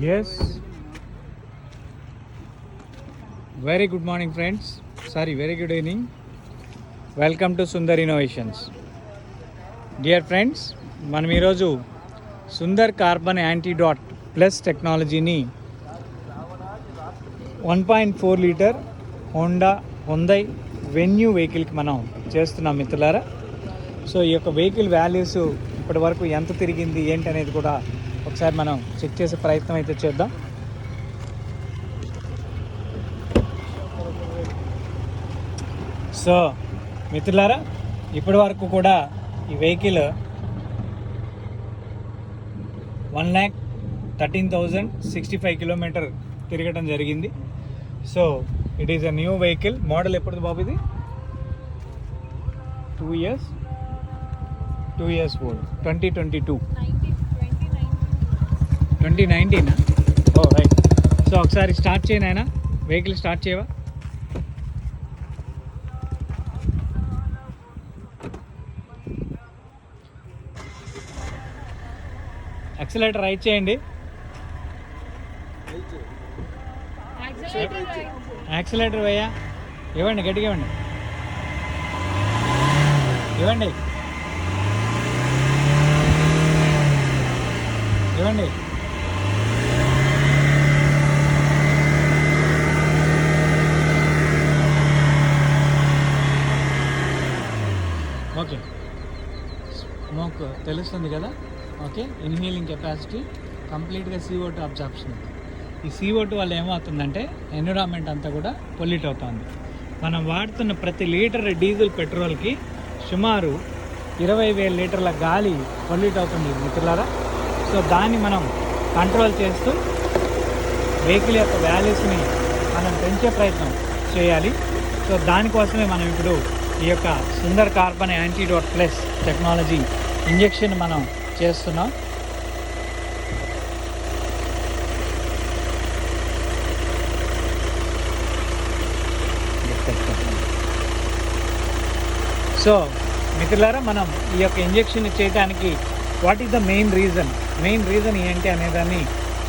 Yes. Very good morning, friends. Very good evening. Welcome to Sundar Innovations. Dear friends, మనం ఈరోజు Sundar carbon antidote plus టెక్నాలజీని 1.4 litre Hyundai venue వెహికల్కి మనం చేస్తున్నాం మిత్రులారా. సో ఈ యొక్క వెహికల్ వాల్యూస్ ఇప్పటి వరకు ఎంత తిరిగింది ఏంటి అనేది కూడా ఒకసారి మనం చెక్ చేసే ప్రయత్నం అయితే చేద్దాం. సో మిత్రులారా, ఇప్పటి వరకు కూడా ఈ వెహికల్ 1,13,065 కిలోమీటర్ తిరగడం జరిగింది. So it is a new vehicle. Model ఎప్పుడు బాబు ఇది? 2 years old, 2022. 2019. ఓ రైట్. సో ఒకసారి స్టార్ట్ చేయను ఆయన, వెహికల్ స్టార్ట్ చేయవా? యాక్సిలేటర్ రైట్ చేయండి. యాక్సిలేటర్ వేయా, ఇవ్వండి, గట్టిగా ఇవ్వండి, ఇవ్వండి, ఇవ్వండి. ఓకే, స్మోక్ తెలుస్తుంది కదా. ఓకే, ఇన్హేలింగ్ కెపాసిటీ కంప్లీట్గా CO2 అబ్జార్ప్షన్. ఈ CO2 వల్ల ఏమవుతుందంటే ఎన్విరాన్మెంట్ అంతా కూడా పొల్యూట్ అవుతుంది. మనం వాడుతున్న ప్రతి లీటర్ డీజిల్ పెట్రోల్కి సుమారు 20,000 లీటర్ల గాలి పొల్యూట్ అవుతుంది మిత్రులారా. సో దాన్ని మనం కంట్రోల్ చేస్తూ వెహికల్ యొక్క వాల్యూస్ని మనం పెంచే ప్రయత్నం చేయాలి. సో దానికోసమే మనం ఇప్పుడు ఈ యొక్క Sundar carbon antidote plus technology injection మనం చేస్తున్నాం. సో మిత్రులారా, మనం ఈ యొక్క ఇంజెక్షన్ చేయడానికి what is the main reason ఏంటి అనేదాన్ని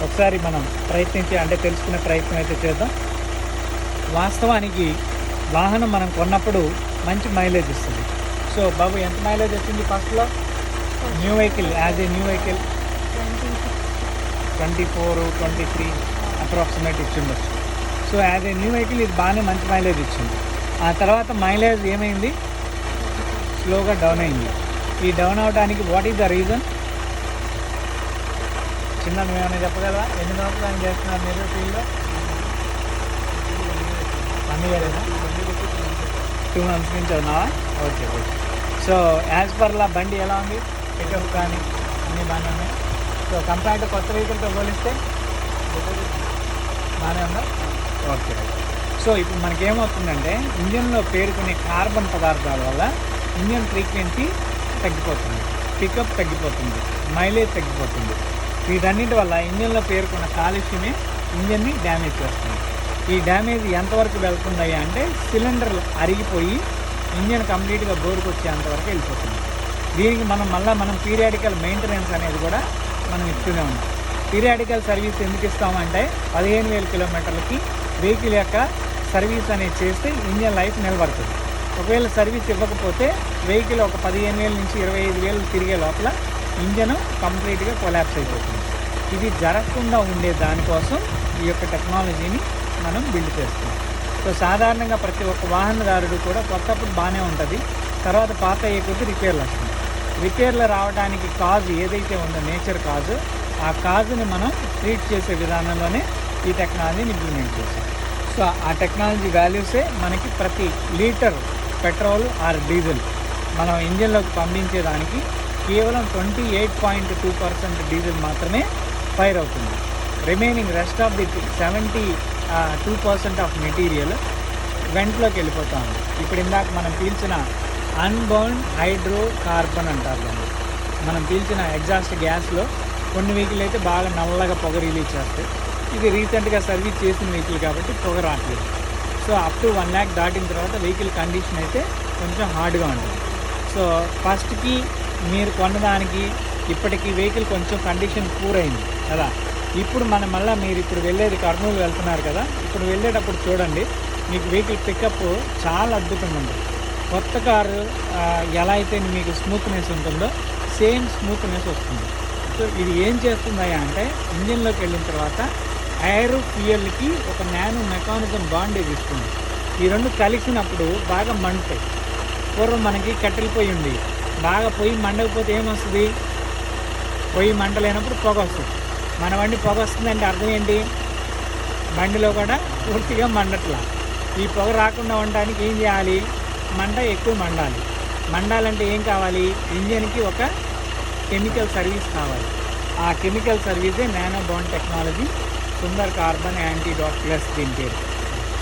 ఒకసారి మనం తెలుసుకునే ప్రయత్నం అయితే చేద్దాం. వాస్తవానికి వాహనం మనం కొన్నప్పుడు మంచి మైలేజ్ ఇస్తుంది. సో బాబు, ఎంత మైలేజ్ వచ్చింది ఫస్ట్లో? New vehicle, as a new vehicle 24-23 approximate ఇచ్చిండొచ్చు. So as a new vehicle ఇది బాగానే మంచి మైలేజ్ ఇచ్చింది. ఆ తర్వాత మైలేజ్ ఏమైంది? స్లోగా డౌన్ అయింది. ఈ డౌన్ అవడానికి వాట్ ఈస్ ద రీజన్? చిన్న నువ్వేమైనా చెప్పగలరా? ఎన్ని సంవత్సరాలు చేస్తున్నారు మీరు ఫీల్డ్లో? 1 year, 2 months నుంచి ఉన్నావా? ఓకే. సో యాజ్ పర్లా బండి ఎలా ఉంది? పికప్ కానీ అన్నీ బాగానే ఉన్నాయి. సో కంపేర్ టు కొత్త వెహికల్తో పోలిస్తే బాగానే ఉందా? ఓకే. సో ఇప్పుడు మనకేమవుతుందంటే ఇంజన్లో పేరుకునే కార్బన్ పదార్థాల వల్ల ఇంజన్ ఫ్రీక్వెన్సీ తగ్గిపోతుంది, పికప్ తగ్గిపోతుంది, మైలేజ్ తగ్గిపోతుంది. వీటన్నిటి వల్ల ఇంజన్లో పేరుకున్న కాలుష్యమే ఇంజన్ని డ్యామేజ్ చేస్తుంది. ఈ డ్యామేజ్ ఎంతవరకు వెళ్తుంది అంటే సిలిండర్లు అరిగిపోయి ఇంజన్ కంప్లీట్గా బోర్కి వచ్చేంతవరకు వెళ్ళిపోతుంది. దీనికి మనం పీరియాడికల్ మెయింటెనెన్స్ అనేది కూడా మనం ఇస్తూనే ఉన్నాం. పీరియాడికల్ సర్వీస్ ఎందుకు ఇస్తామంటే 15,000 కిలోమీటర్లకి వెహికల్ యొక్క సర్వీస్ అనేది చేస్తే ఇంజన్ లైఫ్ నిలబడుతుంది. ఒకవేళ సర్వీస్ ఇవ్వకపోతే వెహికల్ ఒక 15,000 నుంచి 25,000 తిరిగే లోపల ఇంజన్ కంప్లీట్గా కొలాప్స్ అయిపోతుంది. ఇది జరగకుండా ఉండే దానికోసం ఈ యొక్క టెక్నాలజీని మనం బిల్డ్ చేస్తున్నాం. సో సాధారణంగా ప్రతి ఒక్క వాహనదారుడు కూడా కొత్తప్పుడు బాగానే ఉంటుంది, తర్వాత పాత అయ్యే కొద్దీ రిపేర్లు వస్తుంది. రిపేర్లు రావడానికి కాజ్ ఏదైతే ఉందో నేచర్ కాజ్, ఆ కాజ్ని మనం ట్రీట్ చేసే విధానంలోనే ఈ టెక్నాలజీని ఇంప్లిమెంట్ చేస్తాం. సో ఆ టెక్నాలజీ వాల్యూసే మనకి ప్రతి లీటర్ పెట్రోల్ ఆర్ డీజిల్ మనం ఇంజిన్లోకి పంపించేదానికి కేవలం 28.2% డీజిల్ మాత్రమే ఫైర్ అవుతుంది. Remaining rest of the 72% of material వెంట్లోకి వెళ్ళిపోతా ఉంది. ఇప్పుడు ఇందాక మనం పీల్చిన అన్బర్న్ హైడ్రో కార్బన్ అంటారు దాన్ని. మనం పీల్చిన ఎగ్జాస్ట్ గ్యాస్లో కొన్ని వెహికల్ అయితే బాగా నల్లగా పొగ రిలీజ్ చేస్తాయి. ఇది రీసెంట్గా సర్వీస్ చేసిన వెహికల్ కాబట్టి పొగ రావట్లేదు. సో అప్ టు 1 lakh దాటిన తర్వాత వెహికల్ కండిషన్ అయితే కొంచెం హార్డ్గా ఉంటుంది. సో ఫస్ట్కి మీరు కొన్నదానికి ఇప్పటికి వెహికల్ కొంచెం కండిషన్ పూర్ అయింది కదా. ఇప్పుడు మనం మళ్ళీ మీరు ఇప్పుడు వెళ్ళేది కర్నూలు వెళ్తున్నారు కదా, ఇప్పుడు వెళ్ళేటప్పుడు చూడండి మీకు వెహికల్ పికప్ చాలా అద్భుతంగా ఉంటుంది. కొత్త కారు ఎలా అయితే మీకు స్మూత్నెస్ ఉంటుందో సేమ్ స్మూత్నెస్ వస్తుంది. సో ఇది ఏం చేస్తుందయ్యా అంటే ఇంజిన్లోకి వెళ్ళిన తర్వాత ఎయిర్ ఫ్యూయల్కి ఒక నానో మెకానిజం బాండ్ ఇస్తుంది. ఈ రెండు కలిసినప్పుడు బాగా మండుతాయి. పూర్వం మనకి కట్టెల పొయ్యి ఉంది, బాగా పొయ్యి మండకపోతే ఏమొస్తుంది? పొయ్యి మంటలేనప్పుడు పొగ వస్తుంది. మన బండి పొగ వస్తుందంటే అర్థం ఏంటి? బండిలో కూడా పూర్తిగా మండట్లా. ఈ పొగ రాకుండా ఉండడానికి ఏం చేయాలి? మంట ఎక్కువ మండాలి. మండాలంటే ఏం కావాలి? ఇంజన్కి ఒక కెమికల్ సర్వీస్ కావాలి. ఆ కెమికల్ సర్వీసే nano bond technology Sundar carbon antidote plus దీని పేరు.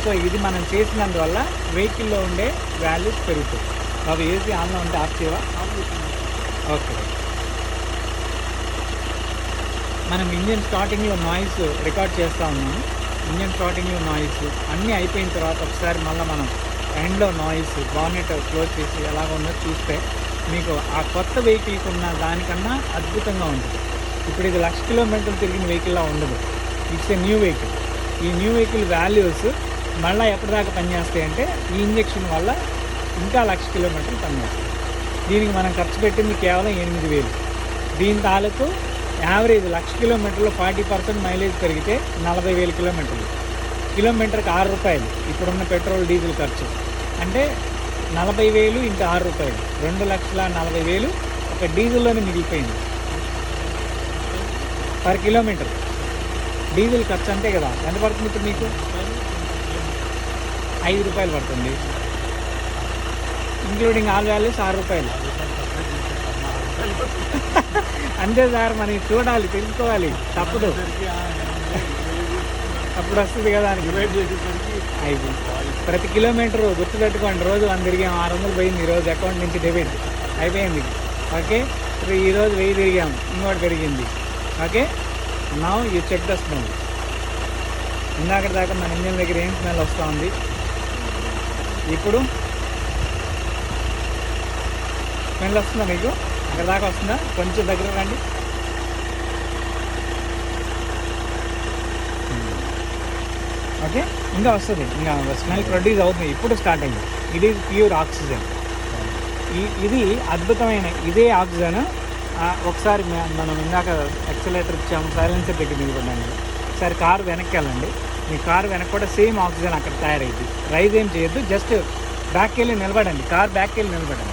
సో ఇది మనం చేసినందువల్ల వెహికల్లో ఉండే వాల్యూస్ పెరుగుతాయి. బాబు ఏసీ ఆన్లో ఉంటే ఆఫ్ చేయవా? ఓకే. మనం ఇంజన్ స్టార్టింగ్లో నాయిస్ రికార్డ్ చేస్తూ ఉన్నాము. ఇంజన్ స్టార్టింగ్లో నాయిస్ అన్నీ అయిపోయిన తర్వాత ఒకసారి మళ్ళీ మనం ఎండ్లో నాయిస్ బానెట్ క్లోజ్ చేసి ఎలాగ ఉందో చూస్తే మీకు ఆ కొత్త వెహికల్కి ఉన్న దానికన్నా అద్భుతంగా ఉంటుంది. ఇప్పుడు ఇది 1,00,000 కిలోమీటర్లు తిరిగిన వెహికల్లా ఉండదు. It's a new vehicle. ఈ న్యూ వెహికల్ వాల్యూస్ మళ్ళీ ఎప్పటిదాకా పనిచేస్తాయి అంటే ఈ ఇంజెక్షన్ వల్ల ఇంకా 1,00,000 కిలోమీటర్లు పనిచేస్తాయి. దీనికి మనం ఖర్చు పెట్టింది కేవలం 8,000. దీని తాలూకు యావరేజ్ 1,00,000 కిలోమీటర్లో 40% మైలేజ్ పెరిగితే 40,000 కిలోమీటర్లు. కిలోమీటర్కి ₹6 ఇప్పుడున్న పెట్రోల్ డీజిల్ ఖర్చు. అంటే 40,000 ఇంటూ ₹6 2,40,000 ఒక డీజిల్లోనే మిగిలిపోయింది పర్ కిలోమీటర్. డీజిల్ ఖర్చు అంతే కదా. ఎంత పడుతుంది ఇప్పుడు మీకు? ₹5 పడుతుంది. Including all values ₹6. అంతే సార్, మనకి చూడాలి, తెలుసుకోవాలి, తప్పదు. అప్పుడు వస్తుంది కదా అని అయిపోయింది. ప్రతి కిలోమీటరు గుర్తుపెట్టుకోండి. రోజు 100 తిరిగాం, 600 పోయింది. ఈరోజు అకౌంట్ నుంచి డెబిట్ అయిపోయింది. ఓకే, ఇప్పుడు ఈరోజు 1000 తిరిగాం, ఇంకోటి పెరిగింది. Okay, now you check the smell. ఇందాక దాకా మన ఇంజన్ దగ్గర ఏం స్మెల్ వస్తూ ఉంది, ఇప్పుడు స్మెల్ వస్తుందా మీకు? అక్కడ దాకా వస్తుందా? కొంచెం దగ్గర రండి. ఓకే, ఇంకా వస్తుంది, ఇంకా స్మెల్ ప్రొడ్యూస్ అవుతుంది. ఇప్పుడు స్టార్ట్ అయింది. ఇది ప్యూర్ ఆక్సిజన్. ఇది అద్భుతమైన ఇదే ఆక్సిజన్. ఒకసారి మనం ఇందాక యాక్సిలేటర్ ఇచ్చాము, సైలెన్సర్ దగ్గర నిలబడండి. ఒకసారి కారు వెనక్కి వెళ్ళండి. మీ కారు వెనక్కి కూడా సేమ్ ఆక్సిజన్ అక్కడ తయారైంది. రైజ్ ఏం చేయొద్దు, జస్ట్ బ్యాక్కి వెళ్ళి నిలబడండి. కారు బ్యాక్కి వెళ్ళి నిలబడండి.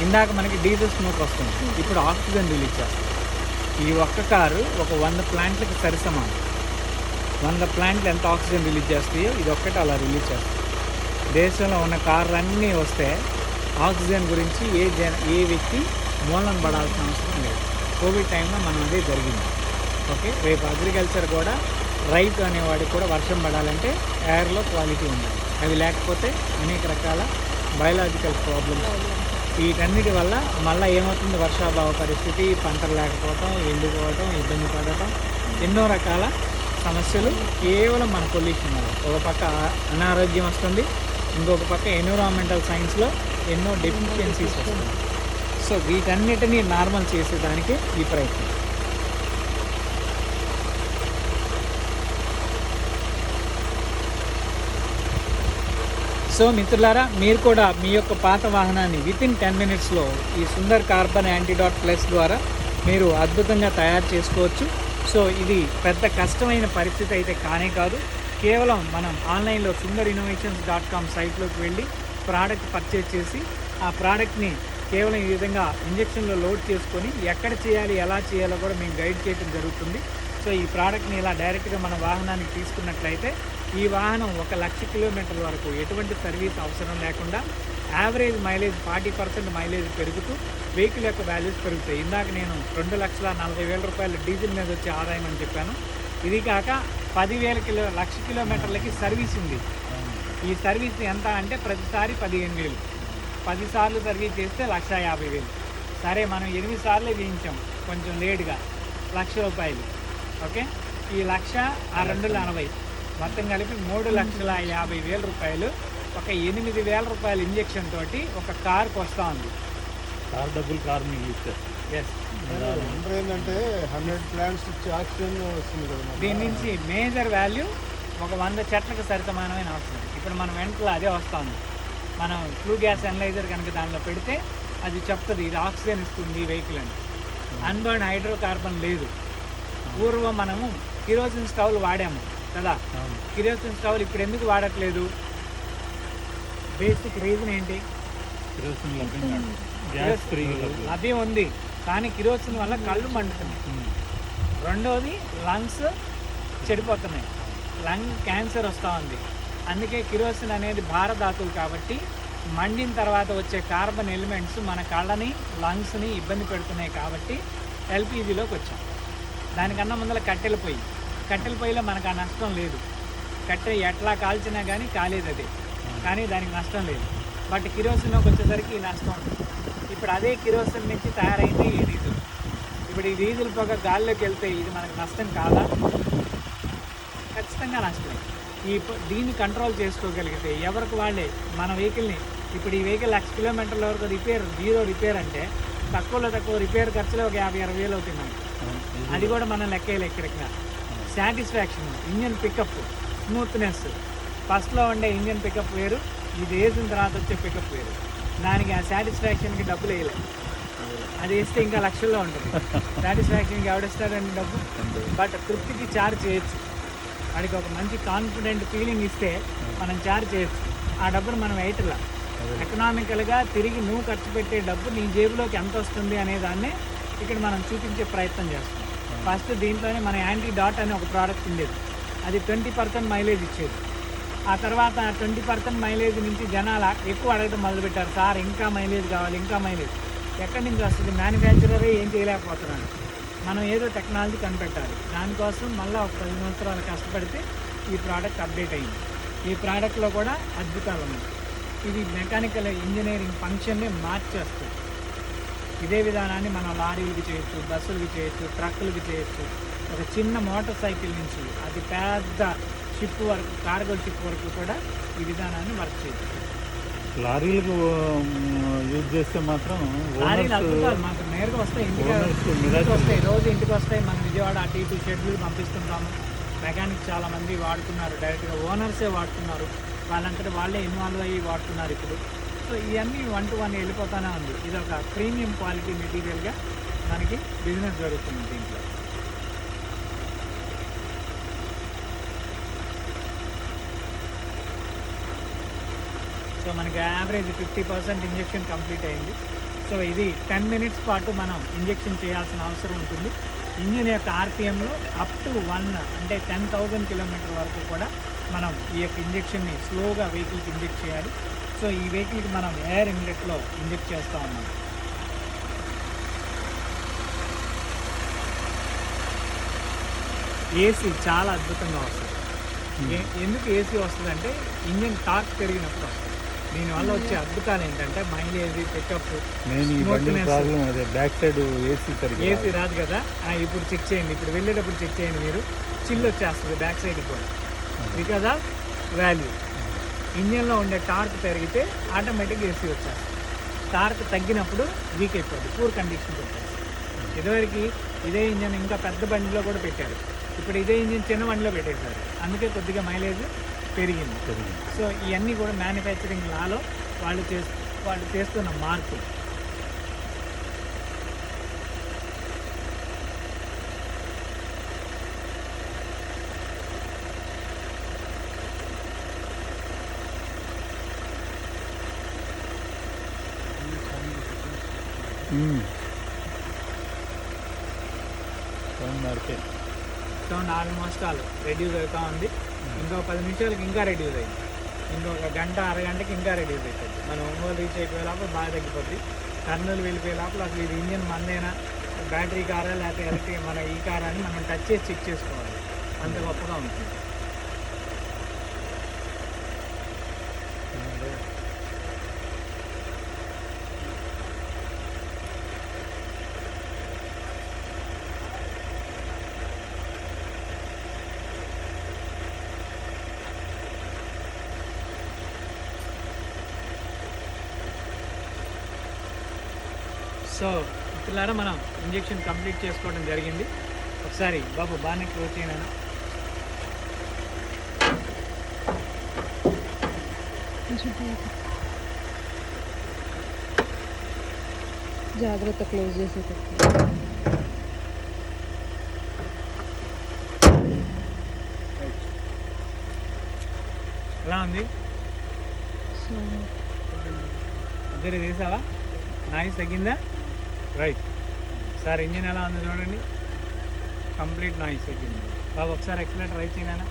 ఇందాక మనకి డీజిల్ స్మోక్ వస్తుంది, ఇప్పుడు ఆక్సిజన్ రిలీజ్ చేస్తుంది. ఈ ఒక్క కారు ఒక 100 ప్లాంట్లకు సరిసమానం. 100 ప్లాంట్లు ఎంత ఆక్సిజన్ రిలీజ్ చేస్తాయో ఇది ఒక్కటి అలా రిలీజ్ చేస్తుంది. దేశంలో ఉన్న కార్లు అన్నీ వస్తే ఆక్సిజన్ గురించి ఏ వ్యక్తి మూలం పడాల్సిన అవసరం లేదు. కోవిడ్ టైంలో మనం అదే జరిగింది. ఓకే, రేపు అగ్రికల్చర్ కూడా రైతు అనేవాడికి కూడా వర్షం పడాలంటే ఎయిర్లో క్వాలిటీ ఉండాలి. అవి లేకపోతే అనేక రకాల బయలాజికల్ ప్రాబ్లమ్స్, వీటన్నిటి వల్ల మళ్ళీ ఏమవుతుంది? వర్షాభావ పరిస్థితి, పంటలు లేకపోవటం, ఎండిపోవటం, ఇబ్బంది పడటం, ఎన్నో రకాల సమస్యలు కేవలం మన పొల్యూషన్ వల్ల. ఒక పక్క అనారోగ్యం వస్తుంది, ఇంకొక పక్క ఎన్విరాన్మెంటల్ సైన్స్లో ఎన్నో డెఫిషియన్సీస్ వస్తుంది. సో వీటన్నిటినీ నార్మల్ చేసేదానికి ఈ ప్రయత్నం. సో మిత్రులారా, మీరు కూడా మీ యొక్క పాత వాహనాన్ని వితిన్ 10 minutesలో ఈ సుందర్ కార్బన్ యాంటీడాట్ ప్లస్ ద్వారా మీరు అద్భుతంగా తయారు చేసుకోవచ్చు. సో ఇది పెద్ద కష్టమైన పరిస్థితి అయితే కానే కాదు. కేవలం మనం ఆన్లైన్లో sundariinnovations.com సైట్లోకి వెళ్ళి ప్రోడక్ట్ పర్చేజ్ చేసి ఆ ప్రోడక్ట్ని కేవలం ఈ విధంగా ఇంజెక్షన్లో లోడ్ చేసుకొని ఎక్కడ చేయాలి, ఎలా చేయాలో కూడా మేము గైడ్ చేయడం జరుగుతుంది. సో ఈ ప్రోడక్ట్ని ఇలా డైరెక్ట్గా మన వాహనానికి తీసుకున్నట్లయితే ఈ వాహనం 1,00,000 కిలోమీటర్ల వరకు ఎటువంటి సర్వీస్ అవసరం లేకుండా యావరేజ్ మైలేజ్ 40% మైలేజ్ పెరుగుతూ వెహికల్ యొక్క వాల్యూస్ పెరుగుతాయి. ఇందాక నేను 2,40,000 డీజిల్ మీద వచ్చే ఆదాయం అని చెప్పాను. ఇది కాక 10,000 1,00,000 కిలోమీటర్లకి సర్వీస్ ఉంది. ఈ సర్వీస్ ఎంత అంటే ప్రతిసారి 15,000, 10 సార్లు సర్వీస్ చేస్తే 1,50,000. సరే, మనం 8 సార్లే చేయించాం కొంచెం లేట్గా, ₹1,00,000. ఓకే, ఈ 1,02,40 మొత్తం కలిపి 3,50,000 రూపాయలు ఒక 8,000 రూపాయల ఇంజెక్షన్ తోటి ఒక కార్కి వస్తూ ఉంది. కార్ మిగిలిస్తే ఎస్. ఏంటంటే 100 ప్లాంట్స్ ఇచ్చి ఆక్సిజన్ వస్తుంది కదా. దీని నుంచి మేజర్ వాల్యూ ఒక 100 చెట్లకు సరిసమానమైన అవసరం. ఇప్పుడు మనం వెంటలో అదే వస్తుంది. మనం ఫ్లూ గ్యాస్ అనలైజర్ కనుక దానిలో పెడితే అది చెప్తుంది ఇది ఆక్సిజన్ ఇస్తుంది ఈ వెహికల్ అని. అన్బర్న్ హైడ్రోకార్బన్ లేదు. పూర్వం మనము కిరోసిన్ స్టవ్లు వాడాము కదా. కిరోసిన్ స్టవ్లు ఇప్పుడు ఎందుకు వాడట్లేదు? బేసిక్ రీజన్ ఏంటి? అది ఉంది, కానీ కిరోసిన్ వల్ల కళ్ళు మండుతున్నాయి. రెండోది లంగ్స్ చెడిపోతున్నాయి, లంగ్ క్యాన్సర్ వస్తూ ఉంది. అందుకే కిరోసిన్ అనేది భారధాతువు కాబట్టి మండిన తర్వాత వచ్చే కార్బన్ ఎలిమెంట్స్ మన కళ్ళని లంగ్స్ని ఇబ్బంది పెడుతున్నాయి. కాబట్టి ఎల్పిజిలోకి వచ్చాం. దానికన్నా ముందర కట్టెల పొయ్యిలో మనకు ఆ నష్టం లేదు. కట్టె ఎట్లా కాల్చినా కానీ కాలేదు అది, కానీ దానికి నష్టం లేదు. బట్ కిరోసిన్లోకి వచ్చేసరికి ఈ నష్టం ఉంటుంది. ఇప్పుడు అదే కిరోసిన్ నుంచి తయారైంది ఈ డీజిల్. ఇప్పుడు ఈ డీజిల్ పొగ గాల్లోకి వెళ్తే ఇది మనకు నష్టం కాదా? ఖచ్చితంగా నష్టమే. దీన్ని కంట్రోల్ చేసుకోగలిగితే ఎవరికి వాళ్ళే మన వెహికల్ని, ఇప్పుడు ఈ వెహికల్ 1,00,000 కిలోమీటర్ల వరకు జీరో రిపేర్ అంటే తక్కువ రిపేర్ ఖర్చులో ఒక 50-60 వేలు అవుతుంది మనకి. అది కూడా మనం లెక్కగా. సాటిస్ఫాక్షన్, ఇంజన్ పికప్, స్మూత్నెస్, ఫస్ట్లో ఉండే ఇంజన్ పికప్ వేరు, ఇది వేసిన తర్వాత వచ్చే పికప్ వేరు. దానికి ఆ సాటిస్ఫాక్షన్కి డబ్బులు వేయలేదు. అది వేస్తే ఇంకా లక్షల్లో ఉంటుంది. సాటిస్ఫాక్షన్కి ఎవడిస్తాడండి డబ్బు? బట్ తృప్తికి ఛార్జ్ చేయొచ్చు. వాడికి ఒక మంచి కాన్ఫిడెంట్ ఫీలింగ్ ఇస్తే మనం ఛార్జ్ చేయొచ్చు. ఆ డబ్బును మనం వేయట్లా. ఎకనామికల్గా తిరిగి నువ్వు ఖర్చు పెట్టే డబ్బు నీ జేబులోకి ఎంత వస్తుంది అనే దాన్నే ఇక్కడ మనం చూపించే ప్రయత్నం చేస్తాం. ఫస్ట్ దీంట్లోనే మన యాంటీ డాట్ అనే ఒక ప్రోడక్ట్ ఉండేది. అది 20% మైలేజ్ ఇచ్చేది. ఆ తర్వాత 20% మైలేజ్ నుంచి జనాలు ఎక్కువ అడగడం మొదలుపెట్టారు. సార్ ఇంకా మైలేజ్ కావాలి, ఇంకా మైలేజ్. ఎక్కడి నుంచి వస్తుంది? మ్యానుఫ్యాక్చరరే ఏం చేయలేకపోతున్నాడు. మనం ఏదో టెక్నాలజీ కనిపెట్టాలి. దానికోసం మళ్ళీ ఒక 10 సంవత్సరాలు కష్టపడితే ఈ ప్రోడక్ట్ అప్డేట్ అయింది. ఈ ప్రోడక్ట్లో కూడా అద్భుతాలు ఉన్నాయి. ఇది మెకానికల్ ఇంజనీరింగ్ ఫంక్షన్ని మార్చేస్తుంది. ఇదే విధానాన్ని మనం లారీలకి చేయొచ్చు, బస్సులకి చేయొచ్చు, ట్రక్కులకి చేయొచ్చు. ఒక చిన్న మోటార్ సైకిల్ నుంచి అది పెద్ద షిప్ వరకు, కార్గో షిప్ వరకు కూడా ఈ విధానాన్ని వర్క్ చేయొచ్చు. లారీలకు యూజ్ చేస్తే మాత్రం లారీలు అద్భుతాలు మాకు నేరుగా వస్తాయి, ఇంటికి వస్తాయి, రోజు ఇంటికి వస్తాయి. మనం విజయవాడ అటు ఇటు షెడ్యూల్ పంపిస్తుంటాము. మెకానిక్స్ చాలామంది వాడుతున్నారు, డైరెక్ట్గా ఓనర్సే వాడుతున్నారు. వాళ్ళంతటా వాళ్ళే ఇన్వాల్వ్ అయ్యి వాడుతున్నారు ఇప్పుడు. సో ఇవన్నీ 1-to-1 వెళ్ళిపోతూనే ఉంది. ఇది ఒక ప్రీమియం క్వాలిటీ మెటీరియల్గా మనకి బిజినెస్ జరుగుతుంది దీంట్లో. సో మనకి యావరేజ్ 50% ఇంజెక్షన్ కంప్లీట్ అయింది. సో ఇది 10 minutes పాటు మనం ఇంజెక్షన్ చేయాల్సిన అవసరం ఉంటుంది. ఇంజిన్ యొక్క ఆర్పిఎంలో అప్ టు 1 అంటే 10,000 కిలోమీటర్ వరకు కూడా మనం ఈ యొక్క ఇంజెక్షన్ని స్లోగా వెహికల్కి ఇంజెక్ట్ చేయాలి. సో ఈ వెహికల్కి మనం ఎయిర్ ఇన్లెట్లో ఇంజెక్ట్ చేస్తూ ఉన్నాం. ఏసీ చాలా అద్భుతంగా వస్తుంది. ఎందుకు ఏసీ వస్తుందంటే ఇంజిన్ టార్క్ పెరిగినప్పుడు వస్తుంది. దీనివల్ల వచ్చే అద్భుతాలు ఏంటంటే mileage, pickup, back side AC రాదు కదా. ఇప్పుడు చెక్ చేయండి, ఇప్పుడు వెళ్ళేటప్పుడు చెక్ చేయండి, మీరు చిల్లు వచ్చేస్తుంది బ్యాక్ సైడ్ కూడా. Because of value. ఇంజన్లో ఉండే టార్క్ పెరిగితే ఆటోమేటిక్గా ఏసీ వచ్చేస్తుంది. టార్క్ తగ్గినప్పుడు వీక్ అయిపోద్ది, పూర్ కండిషన్ పెట్టారు. ఇదివరకు ఇదే ఇంజన్ ఇంకా పెద్ద బండిలో కూడా పెట్టారు. ఇప్పుడు ఇదే ఇంజిన్ చిన్న బండిలో పెట్టేశారు. అందుకే కొద్దిగా మైలేజ్ పెరిగింది. సో ఇవన్నీ కూడా మ్యానుఫ్యాక్చరింగ్ లాలో వాళ్ళు చేస్తున్న మార్పులు. సౌండ్ ఆల్మోస్ట్ ఆల్ రెడ్యూస్ అవుతూ ఉంది. ఇంకో 10 నిమిషాలకి ఇంకా రెడ్యూస్ అయింది. ఇంకొక గంట, అరగంటకి ఇంకా రెడ్యూస్ అవుతుంది. మనం ఒంగోలు రీచ్ అయిపోయే లోపల బాగా తగ్గిపోద్ది. కర్నూలు వెళ్ళిపోయే లోపల అసలు ఇది ఇంజన్ మందేనా, బ్యాటరీ కారా, లేకపోతే ఎలక్ట్రిక్ మన ఈ కారా అని మనం టచ్ చేసి చెక్ చేసుకోవాలి. అంత గొప్పగా ఉంటుంది. సో పిల్లరా మనం ఇంజెక్షన్ కంప్లీట్ చేసుకోవడం జరిగింది. ఒకసారి బాబు బాగానే క్లోజ్ చేయను. జాగ్రత్త క్లోజ్ చేసేటప్పుడు. ఎలా ఉంది? ఇద్దరు తీసావా? నాయిస్ తగ్గిందా? రైట్. సార్ ఇంజిన్ ఎలా ఉంది చూడండి, కంప్లీట్ నాయిస్ తగ్గింది. బాబు ఒకసారి ఎక్సలేటర్ రైట్ చేయనా?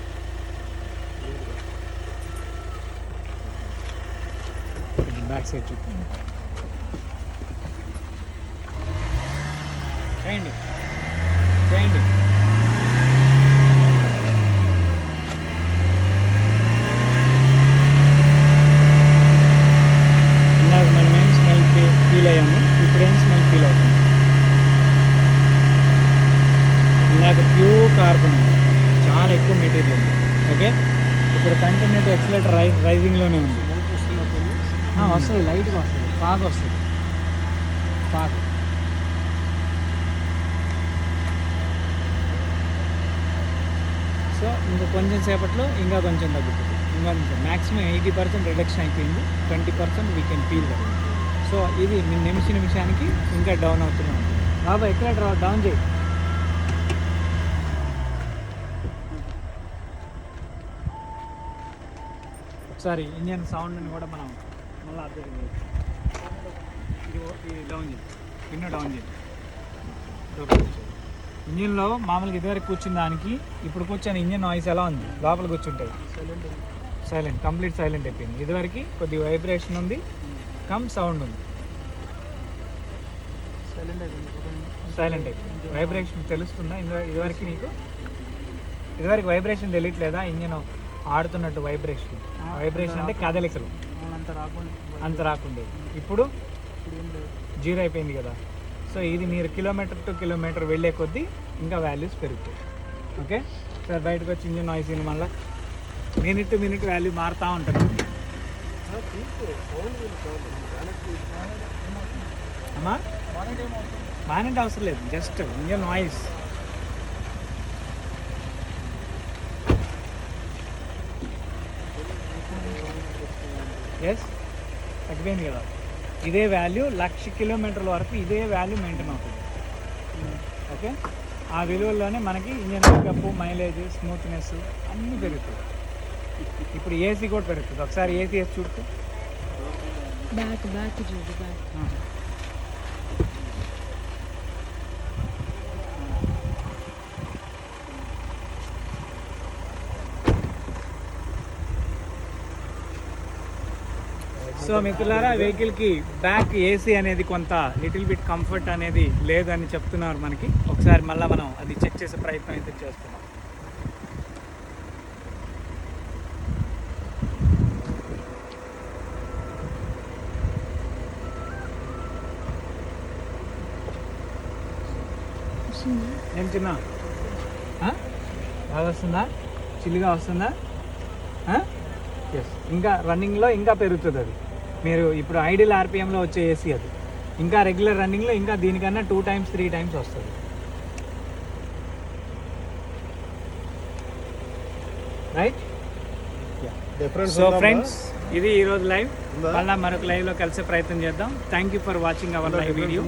బ్యాక్ సైడ్ చూడండి, చేయండి చేయండి. ఇందాక మనం ఏం స్మెల్ ఫీల్ అయ్యాము, ఇప్పుడు ఏం స్మెల్ ఫీల్ అవుతుంది? ఇందాక ప్యూర్ కార్బన్, చాలా ఎక్కువ మెటీరియల్ ఉంది. ఓకే, ఇప్పుడు కంటిన్యూ ఎక్సలేటర్ రైజింగ్లోనే ఉంది. వస్తుంది, లైట్గా వస్తుంది, ఫాగ్ వస్తుంది, ఫాగ్. సో ఇంకా కొంచెం సేపట్లో ఇంకా కొంచెం తగ్గుతుంది. ఇంకా మ్యాక్సిమం 80% రిడక్షన్ అయిపోయింది, 20% we can feel that. So ఇది నిమిషానికి ఇంకా డౌన్ అవుతూనే ఉంటుంది. బాబా ఎక్కడ డౌన్ చేయి. ఒకసారి ఇంజన్ సౌండ్ని కూడా మనం మళ్ళీ అబ్జర్వ్ చేయాలి. ఇది డౌన్ చేయి, పిన్ డౌన్ చేయి. ఇంజిన్లో మామూలుగా ఇదివరకు కూర్చున్న దానికి ఇప్పుడు కూర్చొని ఇంజిన్ నాయిస్ ఎలా ఉంది? లోపల కూర్చుంటుంది సైలెంట్, కంప్లీట్ సైలెంట్ అయిపోయింది. ఇదివరకు కొద్దిగా వైబ్రేషన్ ఉంది, కమ్ సౌండ్ ఉంది, సైలెంట్ అయిపోయింది. వైబ్రేషన్ తెలుస్తుందా? ఇదివరకు నీకు ఇదివరకు వైబ్రేషన్ తెలియట్లేదా? ఇంజిన్ ఆడుతున్నట్టు వైబ్రేషన్ అంటే కదలికలు అంత రాకుండా ఇప్పుడు జీరో అయిపోయింది కదా. సో ఇది మీరు కిలోమీటర్ టు కిలోమీటర్ వెళ్ళే కొద్దీ ఇంకా వాల్యూస్ పెరుగుతాయి. ఓకే సార్, బయటకు వచ్చి ఇంజిన్ నాయిస్ ఇన్ మళ్ళీ మినిట్ టు మినిట్ వాల్యూ మారుతూ ఉంటుంది. అమ్మా మానేట్ అవసరం లేదు, జస్ట్ ఇంజిన్ నాయిస్. ఎస్, తగ్గిపోయింది కదా. ఇదే వాల్యూ 1,00,000 కిలోమీటర్ల వరకు ఇదే వాల్యూ మెయింటైన్ అవుతుంది. ఓకే, ఆ విలువల్లోనే మనకి ఇంజన్ పికప్, మైలేజ్, స్మూత్నెస్ అన్నీ పెరుగుతాయి. ఇప్పుడు ఏసీ కూడా పెరుగుతుంది. ఒకసారి ఏసీ వేసి చూడుతూ బ్యాక్ చూడు, బ్యాక్. సో మిత్రులారా, వెహికల్కి బ్యాక్ ఏసీ అనేది కొంత లిటిల్ బిట్ కంఫర్ట్ అనేది లేదని చెప్తున్నారు మనకి. ఒకసారి మళ్ళీ మనం అది చెక్ చేసే ప్రయత్నం అయితే చేస్తున్నాం. ఏం చిన్న బాగా వస్తుందా? చిల్లుగా వస్తుందా? ఎస్, ఇంకా రన్నింగ్లో ఇంకా పెరుగుతుంది అది. మీరు ఇప్పుడు ఐడియల్ ఆర్పిఎంలో వచ్చే ఏసీ అది ఇంకా రెగ్యులర్ రన్నింగ్లో ఇంకా దీనికన్నా 2 times 3 times వస్తుంది. రైట్. సో ఫ్రెండ్స్, ఇది ఈరోజు లైవ్. మళ్ళీ మరొక లైవ్లో కలిసే ప్రయత్నం చేద్దాం. Thank you for watching our live video.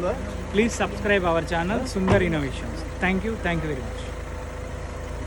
Please subscribe our channel Sundar innovations. Thank you very much.